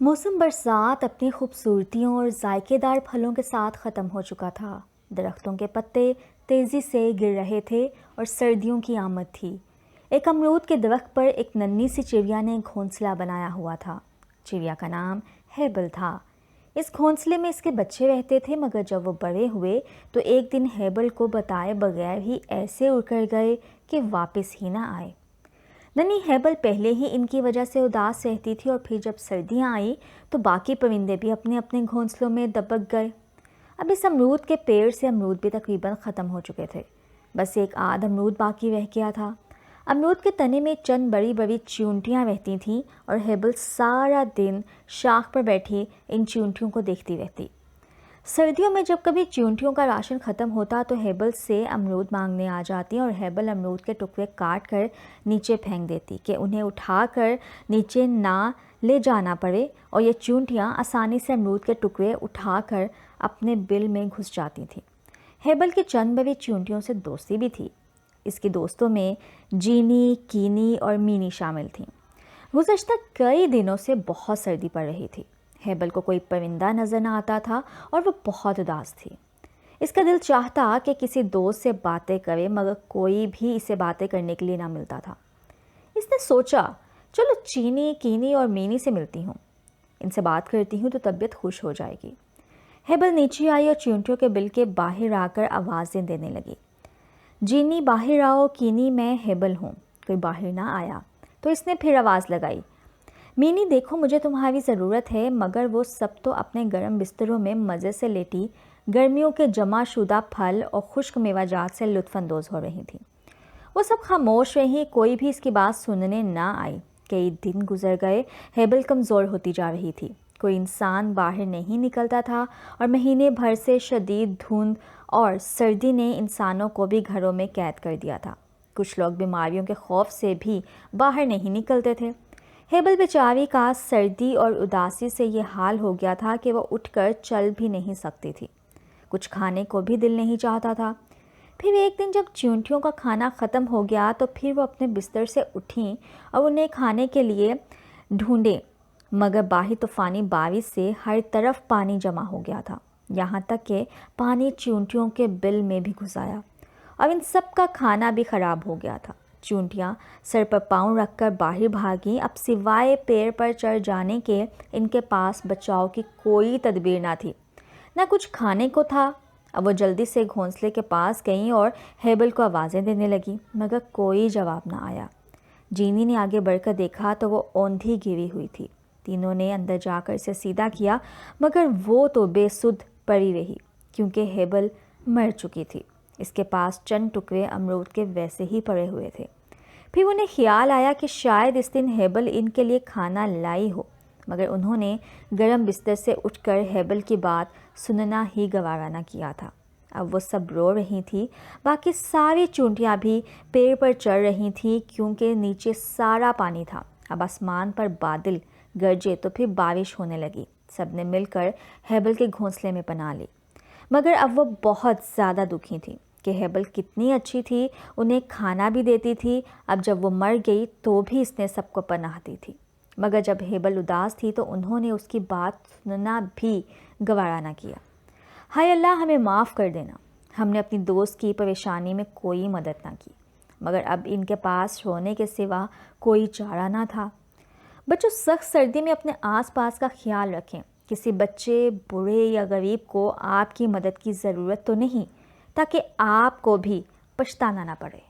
मौसम बरसात अपनी खूबसूरतियों और जायकेदार फलों के साथ ख़त्म हो चुका था। दरख्तों के पत्ते तेज़ी से गिर रहे थे और सर्दियों की आमद थी। एक अमरूद के दरख्त पर एक नन्ही सी चिड़िया ने घोंसला बनाया हुआ था। चिड़िया का नाम हेबल था। इस घोंसले में इसके बच्चे रहते थे, मगर जब वो बड़े हुए तो एक दिन हेबल को बताए बगैर ही ऐसे उड़ गए कि वापस ही ना आए। नन्ही हेबल पहले ही इनकी वजह से उदास रहती थी और फिर जब सर्दियां आई तो बाकी परिंदे भी अपने अपने घोंसलों में दबक गए। अब इस अमरूद के पेड़ से अमरूद भी तकरीबन ख़त्म हो चुके थे। बस एक आध अमरूद बाकी रह गया था। अमरूद के तने में चंद बड़ी बड़ी चींटियां रहती थीं और हेबल सारा दिन शाख पर बैठी इन चींटियों को देखती रहती। सर्दियों में जब कभी चींटियों का राशन ख़त्म होता तो हेबल से अमरूद मांगने आ जाती और हेबल अमरूद के टुकड़े काट कर नीचे फेंक देती कि उन्हें उठाकर नीचे ना ले जाना पड़े, और ये चींटियां आसानी से अमरूद के टुकड़े उठाकर अपने बिल में घुस जाती थीं। हेबल की चंद बड़ी चींटियों से दोस्ती भी थी। इसकी दोस्तों में जीनी, कीनी और मीनी शामिल थीं। गुज़श्ता कई दिनों से बहुत सर्दी पड़ रही थी। हेबल को कोई परिंदा नजर न आता था और वो बहुत उदास थी। इसका दिल चाहता कि किसी दोस्त से बातें करे, मगर कोई भी इसे बातें करने के लिए ना मिलता था। इसने सोचा, चलो चीनी, कीनी और मीनी से मिलती हूँ, इनसे बात करती हूँ तो तबीयत खुश हो जाएगी। हेबल नीचे आई और चींटियों के बिल के बाहर आकर आवाज़ें देने लगी। जीनी बाहर आओ, कीनी मैं हेबल हूँ। कोई बाहर ना आया तो इसने फिर आवाज़ लगाई, मीनी देखो मुझे तुम्हारी ज़रूरत है। मगर वो सब तो अपने गर्म बिस्तरों में मज़े से लेटी गर्मियों के जमा शुदा फल और खुश्क मेवाजात से लुत्फ़अंदोज़ हो रही थी। वो सब खामोश रहीं, कोई भी इसकी बात सुनने ना आई। कई दिन गुजर गए। हेबल कमज़ोर होती जा रही थी। कोई इंसान बाहर नहीं निकलता था और महीने भर से शदीद धुंध और सर्दी ने इंसानों को भी घरों में कैद कर दिया था। कुछ लोग बीमारियों के खौफ से भी बाहर नहीं निकलते थे। हेबल बेचारी का सर्दी और उदासी से ये हाल हो गया था कि वो उठकर चल भी नहीं सकती थी। कुछ खाने को भी दिल नहीं चाहता था। फिर एक दिन जब चींटियों का खाना ख़त्म हो गया तो फिर वो अपने बिस्तर से उठीं और उन्हें खाने के लिए ढूंढे, मगर बाहर तूफ़ानी बारिश से हर तरफ पानी जमा हो गया था। यहाँ तक कि पानी चींटियों के बिल में भी घुस आया और इन सब का खाना भी ख़राब हो गया था। चींटियां सर पर पाँव रखकर बाहर भागी। अब सिवाय पेड़ पर चढ़ जाने के इनके पास बचाव की कोई तदबीर ना थी, ना कुछ खाने को था। अब वो जल्दी से घोंसले के पास गईं और हेबल को आवाज़ें देने लगी, मगर कोई जवाब ना आया। जीनी ने आगे बढ़कर देखा तो वो औंधी गिरी हुई थी। तीनों ने अंदर जाकर इसे सीधा किया, मगर वो तो बेसुध पड़ी रही क्योंकि हेबल मर चुकी थी। इसके पास चंद टुकड़े अमरूद के वैसे ही पड़े हुए थे। फिर उन्हें ख्याल आया कि शायद इस दिन हेबल इनके लिए खाना लाई हो, मगर उन्होंने गर्म बिस्तर से उठकर हेबल की बात सुनना ही गवारा न किया था। अब वो सब रो रही थी। बाकी सारी चींटियां भी पेड़ पर चढ़ रही थीं क्योंकि नीचे सारा पानी था। अब आसमान पर बादल गरजे तो फिर बारिश होने लगी। सबने मिलकर हेबल के घोंसले में पनाह ली, मगर अब वो बहुत ज़्यादा दुखी थी कि हेबल कितनी अच्छी थी, उन्हें खाना भी देती थी। अब जब वो मर गई तो भी इसने सबको पनाह दी थी, मगर जब हेबल उदास थी तो उन्होंने उसकी बात सुनना भी गवारा ना किया। हाय अल्लाह, हमें माफ़ कर देना, हमने अपनी दोस्त की परेशानी में कोई मदद ना की। मगर अब इनके पास रोने के सिवा कोई चारा ना था। बच्चों, सख्त सर्दी में अपने आसपास का ख्याल रखें। किसी बच्चे, बूढ़े या गरीब को आपकी मदद की ज़रूरत तो नहीं, ताकि आपको भी पछताना ना पड़े।